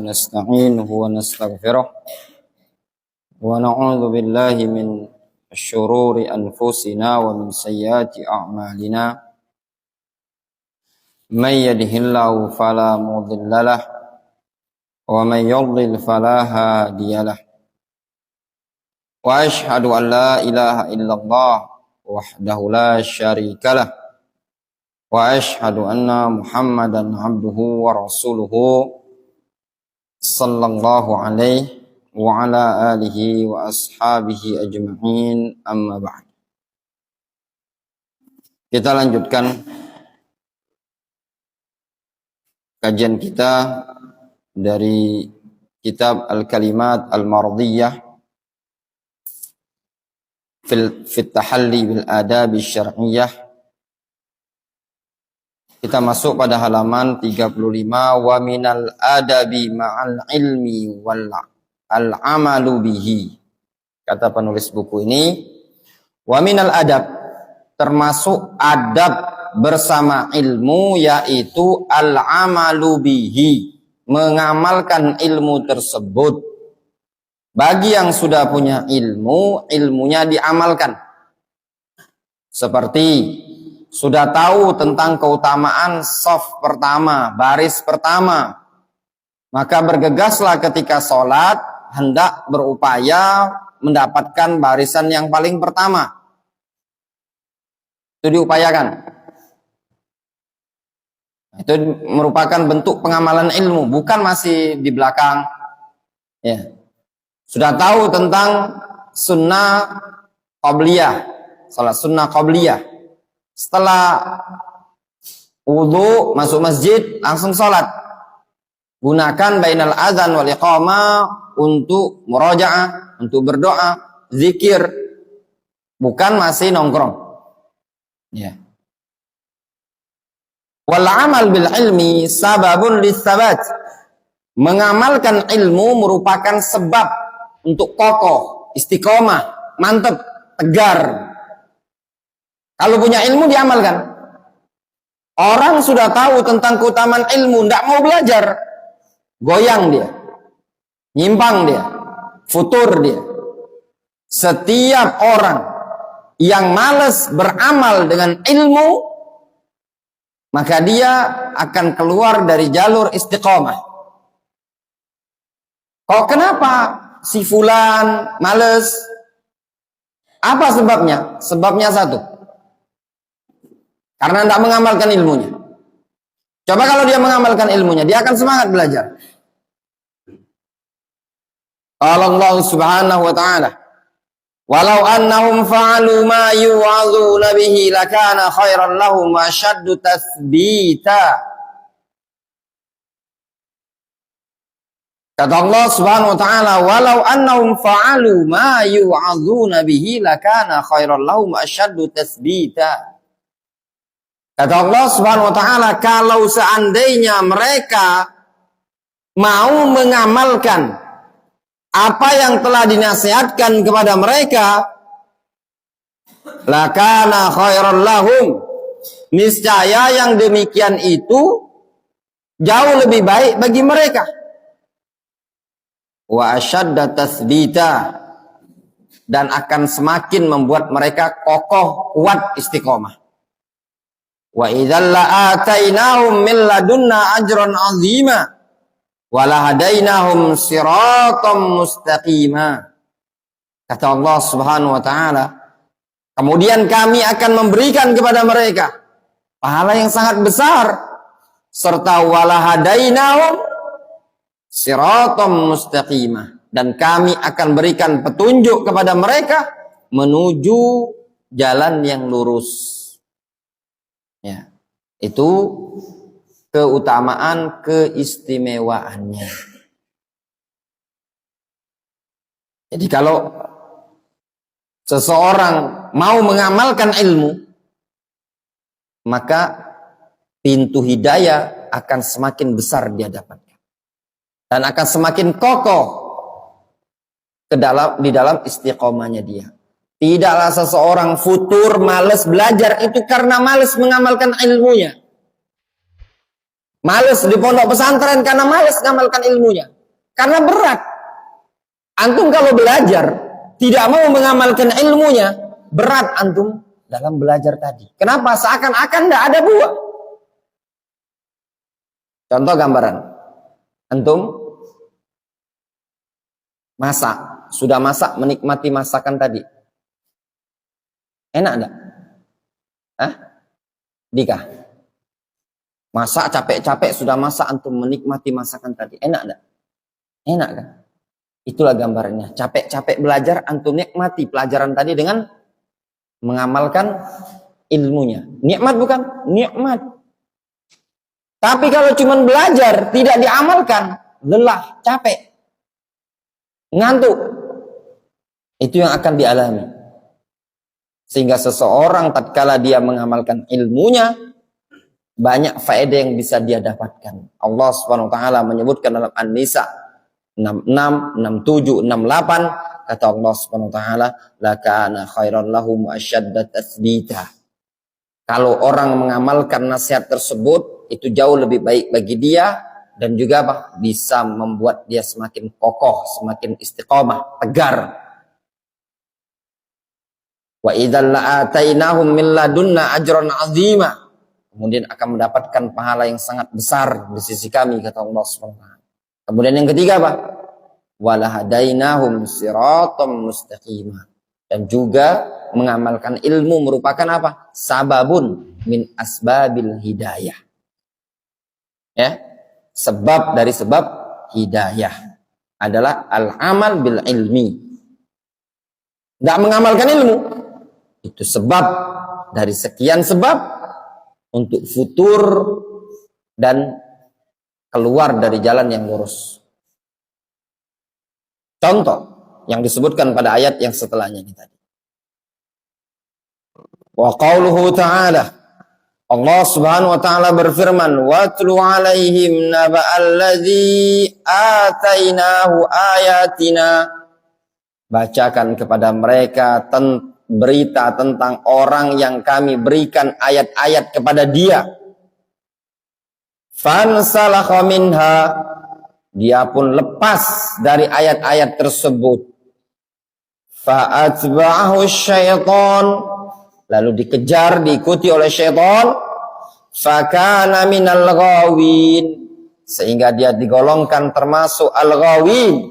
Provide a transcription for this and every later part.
ونستعينه ونستغفره ونعوذ بالله من شرور أنفسنا ومن سيئات أعمالنا من يهده الله فلا مضل له ومن يضلل فلا هادي له وأشهد أن لا إله إلا الله وحده لا شريك له وأشهد أن محمدا عبده ورسوله صلى الله عليه وعلى آله وأصحابه أجمعين أما بعد. Kita lanjutkan kajian kita dari kitab Al-Kalimat Al-Mardiyah fi Tahalli bil Adab Syar'iyyah. Kita masuk pada halaman 35, wa minal adabi ma'al ilmi wal al-amalu bihi. Kata penulis buku ini, wa minal adab, termasuk adab bersama ilmu, yaitu al-amalu bihi, mengamalkan ilmu tersebut. Bagi yang sudah punya ilmu, ilmunya diamalkan. Seperti sudah tahu tentang keutamaan shaf pertama, baris pertama, maka bergegaslah ketika sholat, hendak berupaya mendapatkan barisan yang paling pertama. Itu diupayakan. Itu merupakan bentuk pengamalan ilmu, bukan masih di belakang. Ya. Sudah tahu tentang sunnah qabliyah, salat sunnah qabliyah. Setelah wudu, masuk masjid, langsung sholat. Gunakan bainal adzan wal iqamah untuk murajaah, untuk berdoa, zikir. Bukan masih nongkrong. Ya. Wal amal bil ilmi sababun lis-sabat. Mengamalkan ilmu merupakan sebab untuk kokoh, istiqomah, mantap, tegar. Kalau punya ilmu diamalkan. Orang sudah tahu tentang keutamaan ilmu, tidak mau belajar, goyang dia, nyimpang dia, futur dia. Setiap orang yang malas beramal dengan ilmu, maka dia akan keluar dari jalur istiqomah. Kok kenapa si fulan malas? Apa sebabnya? Sebabnya satu, karena tidak mengamalkan ilmunya. Coba kalau dia mengamalkan ilmunya, dia akan semangat belajar. Allah subhanahu wa ta'ala, walau annahum fa'alu ma yu'adzuna bihi lakana khairan lahum wa ashaddu tathbita. Kata Allah subhanahu wa ta'ala, walau annahum fa'alu ma yu'adzuna bihi lakana khairan lahum wa ashaddu tathbita. Kata Allah subhanahu wa ta'ala, kalau seandainya mereka mau mengamalkan apa yang telah dinasihatkan kepada mereka, lakana khairan lahum, niscaya yang demikian itu jauh lebih baik bagi mereka. Wa asyadda tathbita, dan akan semakin membuat mereka kokoh, kuat, istiqomah. Wa idzal la'atainahum min ladunna ajran 'azima wa lahadainahum siratam mustaqima. Kata Allah Subhanahu wa taala, kemudian kami akan memberikan kepada mereka pahala yang sangat besar, serta wa lahadainahum siratam mustaqima, dan kami akan berikan petunjuk kepada mereka menuju jalan yang lurus. Ya, itu keutamaan, keistimewaannya. Jadi kalau seseorang mau mengamalkan ilmu, maka pintu hidayah akan semakin besar dia dapatkan, dan akan semakin kokoh di dalam istiqomahnya dia. Tidaklah seseorang futur, malas belajar itu karena malas mengamalkan ilmunya. Malas di pondok pesantren karena malas mengamalkan ilmunya. Karena berat. Antum kalau belajar tidak mau mengamalkan ilmunya, berat antum dalam belajar tadi. Kenapa? Seakan-akan tidak ada buah. Contoh gambaran. Antum masak, sudah masak, menikmati masakan tadi. Enak enggak? Hah? Dika? Masak capek-capek, sudah masak, antum menikmati masakan tadi. Enak enggak? Enak kan? Itulah gambarnya. Capek-capek belajar, antum nikmati pelajaran tadi dengan mengamalkan ilmunya. Nikmat bukan? Nikmat. Tapi kalau cuma belajar, tidak diamalkan, lelah, capek, ngantuk. Itu yang akan dialami. Sehingga seseorang tatkala dia mengamalkan ilmunya, banyak faedah yang bisa dia dapatkan. Allah Subhanahu wa taala menyebutkan dalam An-Nisa 66, 67, 68, kata Allah Subhanahu wa taala, lakana khairan lahum asyadda tatsbita. Kalau orang mengamalkan nasihat tersebut, itu jauh lebih baik bagi dia dan juga bisa membuat dia semakin kokoh, semakin istiqomah, tegar. Wa idzal la'atainahum min ladunna ajran 'azima. Kemudian akan mendapatkan pahala yang sangat besar di sisi kami, kata Allah Subhanahu wa taala. Kemudian yang ketiga apa? Walahadainahum siratam mustaqimah. Dan juga mengamalkan ilmu merupakan apa? Sababun min asbabil hidayah. Ya, sebab dari sebab hidayah adalah al-amal bil ilmi. Tidak mengamalkan ilmu, itu sebab dari sekian sebab untuk futur dan keluar dari jalan yang lurus. Contoh yang disebutkan pada ayat yang setelahnya ini tadi. Wa qauluhu ta'ala, Allah Subhanahu wa taala berfirman, watlu 'alaihim naba'alladzi atainahu ayatina. Bacakan kepada mereka berita tentang orang yang kami berikan ayat-ayat kepada dia. Fansalakha minha, dia pun lepas dari ayat-ayat tersebut. Fa'atba'ahu syaitan, lalu dikejar, diikuti oleh syaitan. Fakana minal ghawin, sehingga dia digolongkan termasuk al-ghawin,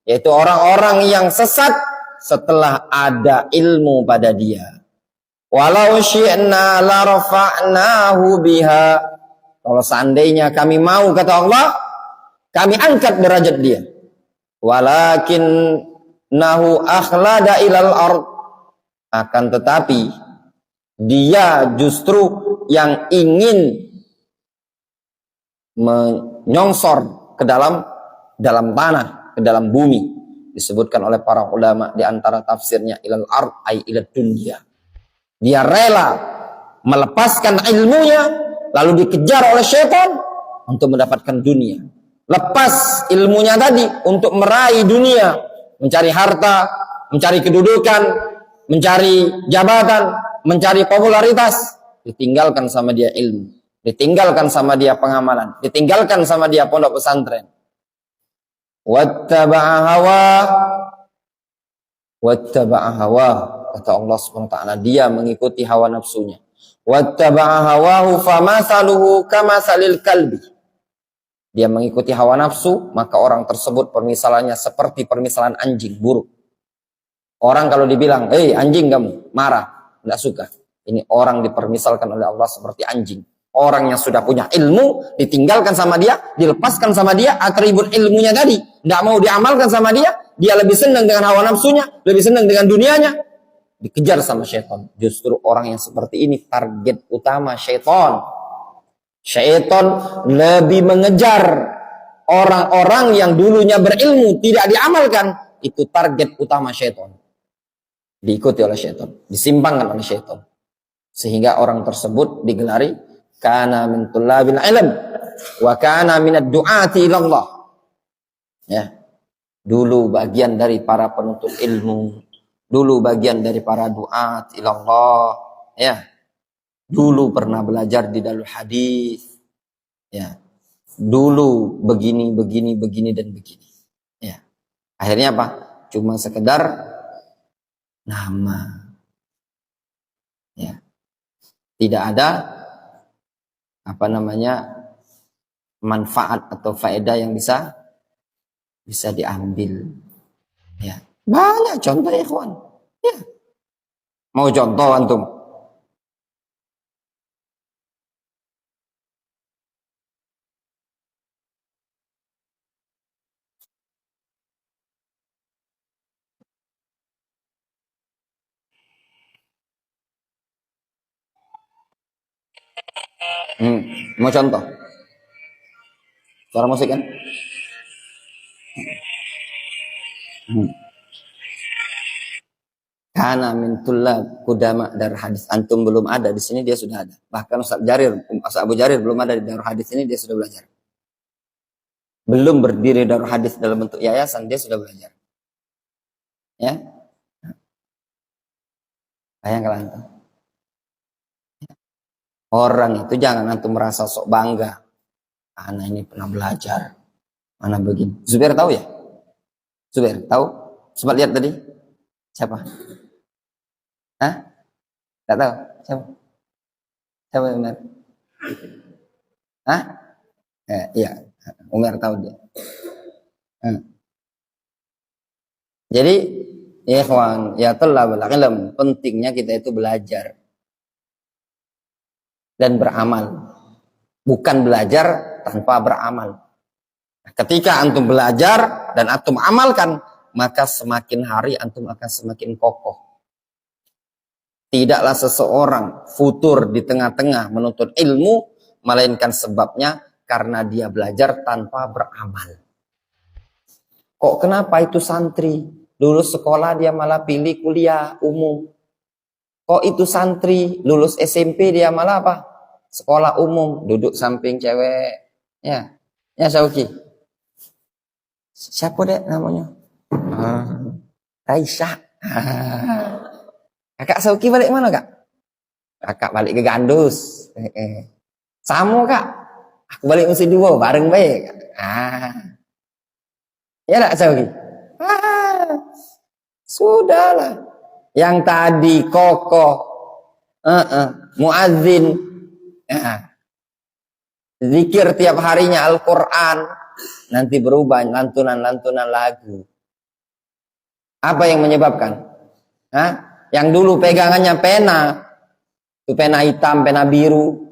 yaitu orang-orang yang sesat setelah ada ilmu pada dia. Walau syi'na la rafa'nahu biha, kalau seandainya kami mau, kata Allah, kami angkat derajat dia. Walakin nahu akhlada ilal ard, akan tetapi dia justru yang ingin menyongsor ke dalam tanah, ke dalam bumi. Disebutkan oleh para ulama di antara tafsirnya ilal ard ay ilad dunya. Dia rela melepaskan ilmunya lalu dikejar oleh syaitan untuk mendapatkan dunia. Lepas ilmunya tadi untuk meraih dunia, mencari harta, mencari kedudukan, mencari jabatan, mencari popularitas, ditinggalkan sama dia ilmu, ditinggalkan sama dia pengamalan, ditinggalkan sama dia pondok pesantren. Wattaba'a hawa, kata Allah Subhanahu wa taala, dia mengikuti hawa nafsunya. Wattaba'a hawahu famathaluhu kamasalil kalbi, dia mengikuti hawa nafsu, maka orang tersebut permisalannya seperti permisalan anjing buruk. Orang kalau dibilang, anjing kamu, marah, tidak suka. Ini orang dipermisalkan oleh Allah seperti anjing. Orang yang sudah punya ilmu, ditinggalkan sama dia, dilepaskan sama dia, atribut ilmunya tadi, tidak mau diamalkan sama dia, dia lebih senang dengan hawa nafsunya, lebih senang dengan dunianya, dikejar sama syaitan. Justru orang yang seperti ini target utama syaitan. Syaitan lebih mengejar orang-orang yang dulunya berilmu, tidak diamalkan. Itu target utama syaitan. Diikuti oleh syaitan, disimpangkan oleh syaitan. Sehingga orang tersebut digelari kana min tullabil ilm wa kana minad du'ati ila Allah. Ya. Dulu bagian dari para penuntut ilmu, dulu bagian dari para du'at ila Allah, ya. Dulu pernah belajar di dalil hadis. Ya. Dulu begini dan begini. Akhirnya apa? Cuma sekedar nama. Ya. Tidak ada manfaat atau faedah yang bisa diambil. Ya. Banyak contoh ya, ikhwan. Ya. Mau contoh antum? Mau contoh? Suara musik kan? Karena min tullab kudama dari hadis antum belum ada di sini, dia sudah ada. Bahkan Ustaz Abu Jarir belum ada di Darul Hadis ini, dia sudah belajar. Belum berdiri Darul Hadis dalam bentuk yayasan, dia sudah belajar. Ya. Bayangkan antum. Orang itu jangan antum merasa sok bangga. Anak ini pernah belajar. Mana begini. Zubair tahu ya? Zubair tahu? Sempat lihat tadi? Siapa? Hah? Tidak tahu? Siapa? Siapa Umar? Hah? Iya. Umar tahu dia. Jadi, ikhwan, ya thalabul ilm, pentingnya kita itu belajar dan beramal. Bukan belajar tanpa beramal. Ketika antum belajar dan antum amalkan, maka semakin hari antum akan semakin kokoh. Tidaklah seseorang futur di tengah-tengah menuntut ilmu, melainkan sebabnya karena dia belajar tanpa beramal. Kok kenapa itu santri lulus sekolah dia malah pilih kuliah umum? Kok itu santri lulus SMP dia malah apa? Sekolah umum, duduk samping cewek. Ya Sauki. Siapa dek namanya? Raisya. Kakak Sauki balik mana kak? Kakak balik ke Gandus. Sama kak. Aku balik Nusa Dua bareng baik. Ya tak Sauki? Sudahlah. Yang tadi kokoh, muadzin, zikir tiap harinya Al-Quran, nanti berubah lantunan-lantunan lagu. Apa yang menyebabkan? Yang dulu pegangannya pena, itu pena hitam, pena biru,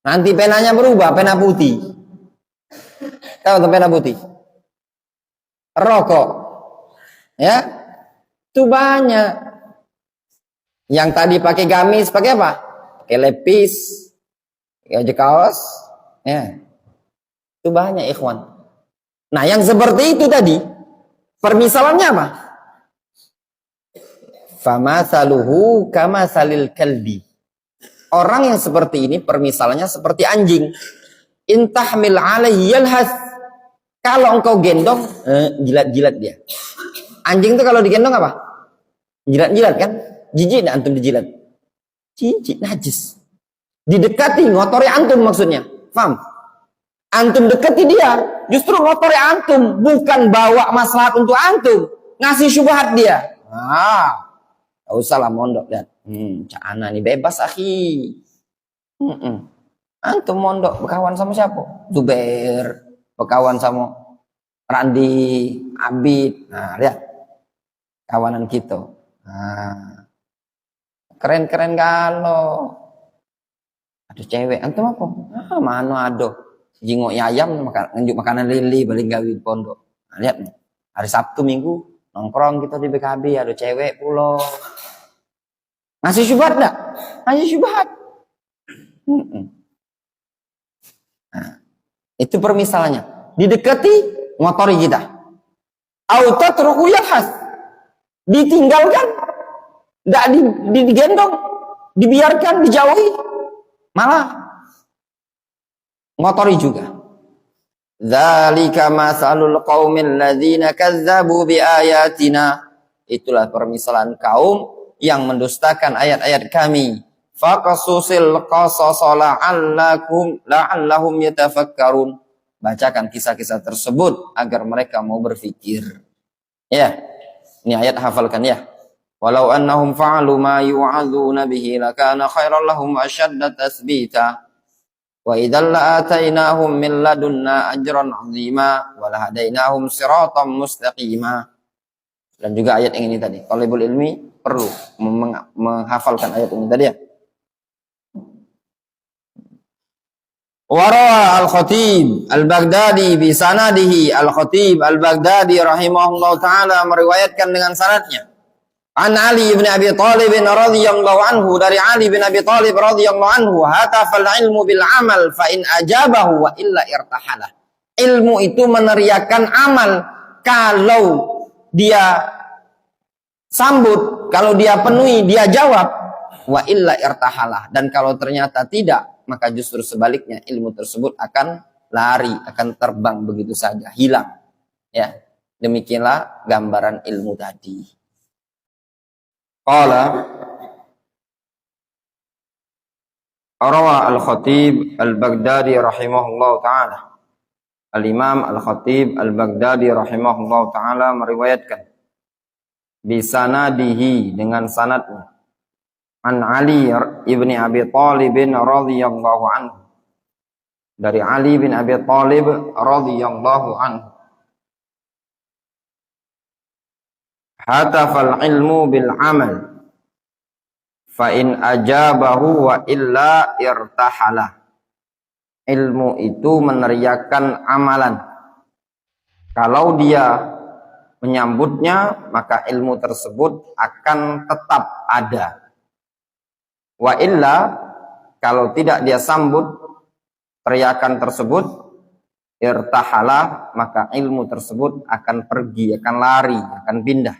nanti penanya berubah, pena putih. Tahu tuh pena putih? Rokok, ya, itu banyak. Yang tadi pakai gamis, pakai apa? Pakai lepis, pakai kaos, ya, itu banyak ikhwan. Nah, yang seperti itu tadi, permisalannya apa? Famathaluhu kamathalil kalbi. Orang yang seperti ini permisalannya seperti anjing. Intahmil alaihi yalhas. Kalau engkau gendong, jilat-jilat dia. Anjing itu kalau digendong apa? Jilat-jilat kan? Jijik enggak antum dijilat? Jijik, najis. Didekati, ngotori antum maksudnya. Paham? Antum dekati dia, justru ngotori antum, bukan bawa maslahat untuk antum, ngasih syubhat dia. Gak usah lah mondok lihat. Cak Ana ini bebas akhi. Antum mondok berkawan sama siapa? Zubair, berkawan sama Randi, Abid. Nah, lihat kawanan kita. Keren-keren galau. Ada cewek, antum apa? Mana ada jingok ayam nunjuk makanan lili balik gawe di pondok. Nah, lihat nih. Hari Sabtu Minggu nongkrong kita di BKB, ada cewek pulau. Ngasih syubhat enggak? Ngasih syubhat. Nah, itu permisalannya. Didekati, ngotori kita. Autatruku yalhas. Ditinggalkan, enggak digendong, dibiarkan, dijauhi. Malah ngotori juga. Dzalika masalul qaumil ladzina kazzabu biayatina. Itulah permisalan kaum yang mendustakan ayat-ayat kami. Faqasusil qasasa la'allahum yatafakkarun. Bacakan kisah-kisah tersebut agar mereka mau berpikir. Ya, ini ayat hafalkan ya. Walau annahum fa'alu ma yu'adzuna bihi lakana khairan lahum ashadda tatsbita. Wa idzal la'atainahum min ladunna ajran 'azima wa lahadainahum siratan mustaqima. Dan juga ayat yang ini tadi. Talibul ilmi perlu menghafalkan ayat ini tadi ya. Warawa al-Khatib al-Baghdadi bi sanadihi. Al-Khatib al-Baghdadi rahimahullah taala meriwayatkan dengan sanadnya. An Ali bin Abi Thalib radhiyallahu anhu, dari Ali bin Abi Thalib radhiyallahu anhu, hatafal ilmu bil amal fa in ajabahu wa illa irtahalah. Ilmu itu meneriakan amal, kalau dia sambut, kalau dia penuhi, dia jawab, wa illa irtahalah, dan kalau ternyata tidak, maka justru sebaliknya ilmu tersebut akan lari, akan terbang begitu saja, hilang. Ya, demikianlah gambaran ilmu tadi. Qala rawa al-Khatib al-Baghdadi rahimahullah ta'ala. Al-Imam al-Khatib al-Baghdadi rahimahullah ta'ala meriwayatkan bisanadihi, dengan sanadnya, an Ali ibni Abi Thalib radhiyallahu anhu, dari Ali bin Abi Thalib radhiyallahu anhu, hatafal ilmu bil amal fa in ajabahu wa illa irtahalah. Ilmu itu meneriakan amalan, kalau dia menyambutnya maka ilmu tersebut akan tetap ada. Wa illa, kalau tidak dia sambut teriakan tersebut, irtahalah, maka ilmu tersebut akan pergi, akan lari, akan pindah.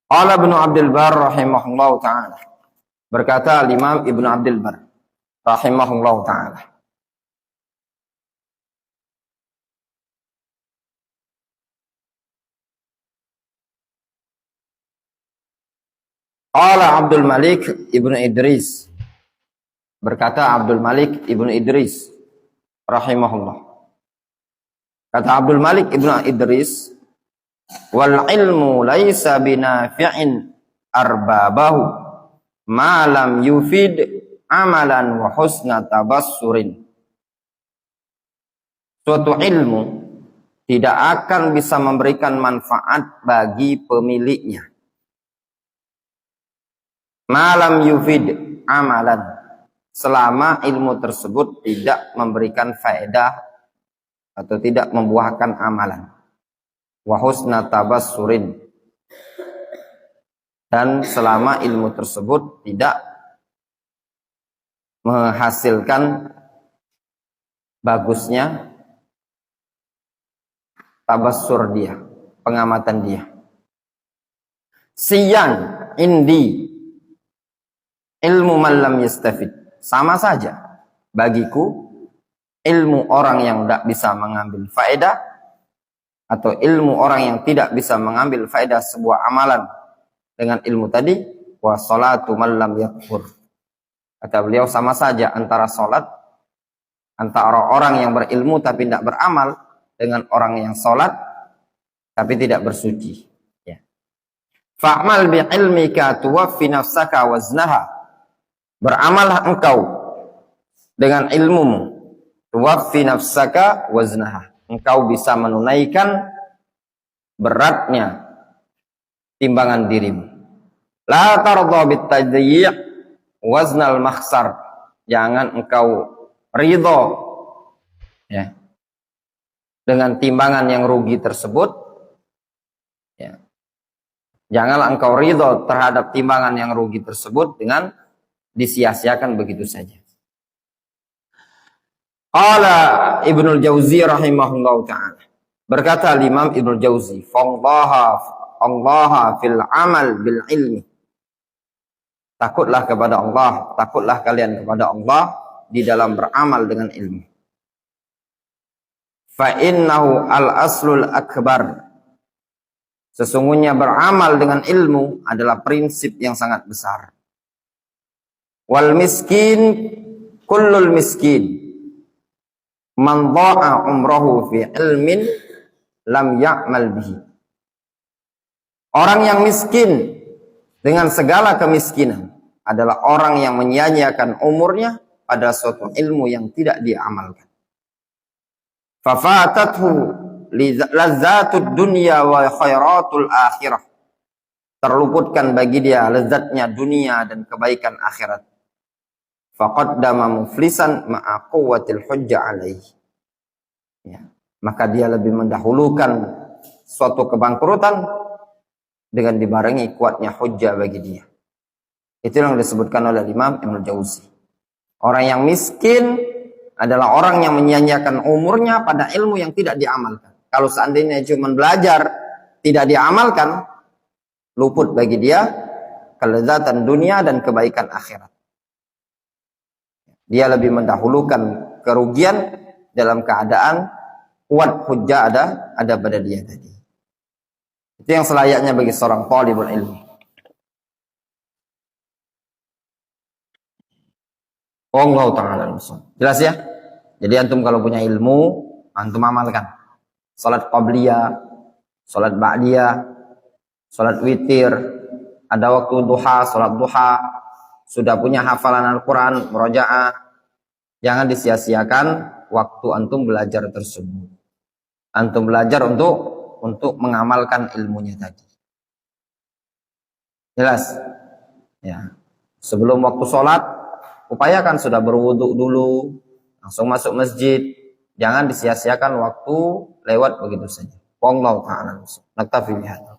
Qala Ibnu Abdul Bar rahimahullah ta'ala. Berkata Imam Ibnu Abdul Bar rahimahullah ta'ala. Qala Abdul Malik Ibnu Idris. Berkata Abdul Malik Ibnu Idris rahimahullah. Kata Abdul Malik Ibnu Idris, wal ilmu laisa binafi'in arbabahu ma lam yufid amalan wa husna tabassurin. Suatu ilmu tidak akan bisa memberikan manfaat bagi pemiliknya ma lam yufid amalan, selama ilmu tersebut tidak memberikan faedah atau tidak membuahkan amalan. Wa husna tabassurin, dan selama ilmu tersebut tidak menghasilkan bagusnya tabassur dia, pengamatan dia. Siyan indi ilmu man lam yastafid, sama saja bagiku ilmu orang yang tidak bisa mengambil faedah atau ilmu orang yang tidak bisa mengambil faedah sebuah amalan dengan ilmu tadi, wa salatu man lam yakfur. Kata beliau, sama saja antara salat, antara orang yang berilmu tapi tidak beramal, dengan orang yang salat tapi tidak bersuci. Ya. Fa'mal bi ilmika tuwaffi nafsaka waznaha. Beramallah engkau dengan ilmumu, tuwaffi nafsaka waznaha. Engkau bisa menunaikan beratnya timbangan dirimu. La tardha bitadyi' waznal makhsar. Jangan engkau ridho, ya, dengan timbangan yang rugi tersebut. Ya. Janganlah engkau ridho terhadap timbangan yang rugi tersebut dengan disia-siakan begitu saja. Qala Ibnul Jauzi rahimahullahu ta'ala. Berkata Imam Ibnul Jauzi, "Fallaha fil amal bil ilmi." Takutlah kepada Allah, takutlah kalian kepada Allah di dalam beramal dengan ilmu. Fa innahu al-aslul akbar. Sesungguhnya beramal dengan ilmu adalah prinsip yang sangat besar. Wal miskin kullul miskin man dha'a umrahu fi ilmin lam ya'mal bihi. Orang yang miskin dengan segala kemiskinan adalah orang yang menyia-nyiakan umurnya pada suatu ilmu yang tidak dia amalkan. Fafatathu lazzatud dunya wa khairatul akhirah. Terluputkan bagi dia lezatnya dunia dan kebaikan akhirat. Faqaddama muflisan ma'a quwwatil hujjah alaihi. Ya, maka dia lebih mendahulukan suatu kebangkrutan dengan dibarengi kuatnya hujjah bagi dia. Itu yang disebutkan oleh Imam Ibnu Jauzi. Orang yang miskin adalah orang yang menyia-nyiakan umurnya pada ilmu yang tidak diamalkan. Kalau seandainya cuma belajar, tidak diamalkan, luput bagi dia kelezatan dunia dan kebaikan akhirat. Dia lebih mendahulukan kerugian dalam keadaan kuat hujjah ada pada dia tadi. Itu yang selayaknya bagi seorang talibul ilmi. Allah Ta'ala. Jelas ya? Jadi antum kalau punya ilmu, antum amalkan. Salat qabliyah, salat ba'diyah, salat witir, ada waktu duha, salat duha, sudah punya hafalan Al-Quran, murojaah. Jangan disia-siakan waktu antum belajar tersebut. Antum belajar untuk mengamalkan ilmunya tadi. Jelas? Ya. Sebelum waktu sholat, upayakan sudah berwudu dulu, langsung masuk masjid. Jangan disia-siakan waktu lewat begitu saja. Wallahu ta'ala. Naktafi bihadza.